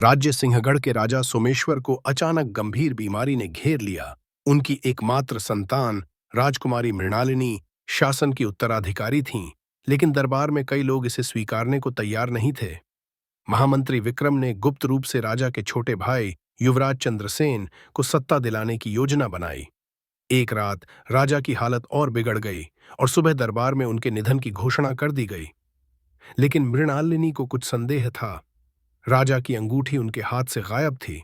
राज्य सिंहगढ़ के राजा सोमेश्वर को अचानक गंभीर बीमारी ने घेर लिया। उनकी एकमात्र संतान राजकुमारी मृणालिनी शासन की उत्तराधिकारी थीं, लेकिन दरबार में कई लोग इसे स्वीकारने को तैयार नहीं थे। महामंत्री विक्रम ने गुप्त रूप से राजा के छोटे भाई युवराज चंद्रसेन को सत्ता दिलाने की योजना बनाई। एक रात राजा की हालत और बिगड़ गई और सुबह दरबार में उनके निधन की घोषणा कर दी गई। लेकिन मृणालिनी को कुछ संदेह था। राजा की अंगूठी उनके हाथ से गायब थी।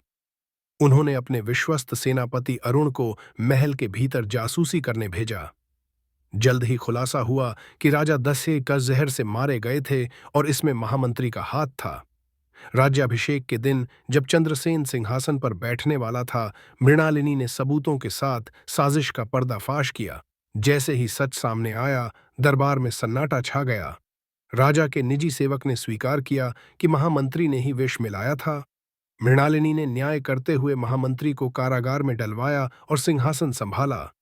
उन्होंने अपने विश्वस्त सेनापति अरुण को महल के भीतर जासूसी करने भेजा। जल्द ही खुलासा हुआ कि राजा दस्ये का जहर से मारे गए थे और इसमें महामंत्री का हाथ था। राज्याभिषेक के दिन जब चंद्रसेन सिंहासन पर बैठने वाला था, मृणालिनी ने सबूतों के साथ साजिश का पर्दाफाश किया। जैसे ही सच सामने आया, दरबार में सन्नाटा छा गया। राजा के निजी सेवक ने स्वीकार किया कि महामंत्री ने ही विष मिलाया था। मृणालिनी ने न्याय करते हुए महामंत्री को कारागार में डलवाया और सिंहासन संभाला।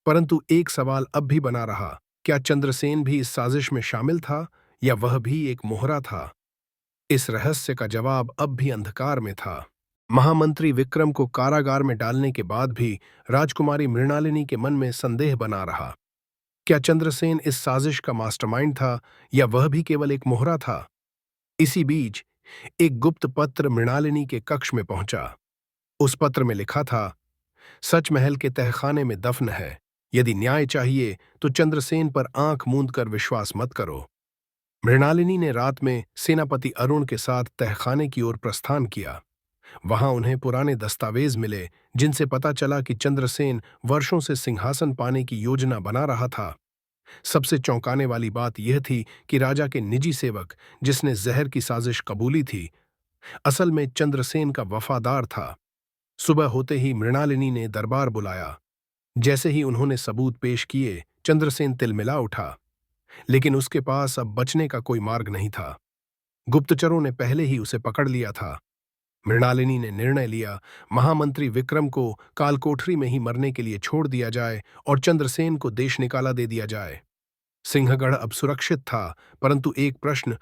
परंतु एक सवाल अब भी बना रहा, क्या चंद्रसेन भी इस साजिश में शामिल था या वह भी एक मोहरा था? इस रहस्य का जवाब अब भी अंधकार में था। महामंत्री विक्रम को कारागार में डालने के बाद भी राजकुमारी मृणालिनी के मन में संदेह बना रहा। क्या चंद्रसेन इस साजिश का मास्टरमाइंड था या वह भी केवल एक मोहरा था? इसी बीच एक गुप्त पत्र मृणालिनी के कक्ष में पहुंचा। उस पत्र में लिखा था, सच महल के तहखाने में दफन है। यदि न्याय चाहिए तो चंद्रसेन पर आंख मूंद कर विश्वास मत करो। मृणालिनी ने रात में सेनापति अरुण के साथ तहखाने की ओर प्रस्थान किया। वहां उन्हें पुराने दस्तावेज मिले, जिनसे पता चला कि चंद्रसेन वर्षों से सिंहासन पाने की योजना बना रहा था। सबसे चौंकाने वाली बात यह थी कि राजा के निजी सेवक, जिसने जहर की साजिश कबूली थी, असल में चंद्रसेन का वफादार था। सुबह होते ही मृणालिनी ने दरबार बुलाया। जैसे ही उन्होंने सबूत पेश किए, चंद्रसेन तिलमिला उठा, लेकिन उसके पास अब बचने का कोई मार्ग नहीं था। गुप्तचरों ने पहले ही उसे पकड़ लिया था। मृणालिनी ने निर्णय लिया, महामंत्री विक्रम को कालकोठरी में ही मरने के लिए छोड़ दिया जाए और चंद्रसेन को देश निकाला दे दिया जाए। सिंहगढ़ अब सुरक्षित था, परंतु एक प्रश्न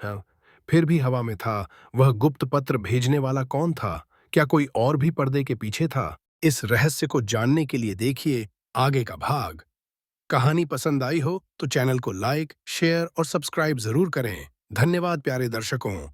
फिर भी हवा में था। वह गुप्त पत्र भेजने वाला कौन था? क्या कोई और भी पर्दे के पीछे था? इस रहस्य को जानने के लिए देखिए आगे का भाग। कहानी पसंद आई हो तो चैनल को लाइक, शेयर और सब्सक्राइब जरूर करें। धन्यवाद प्यारे दर्शकों।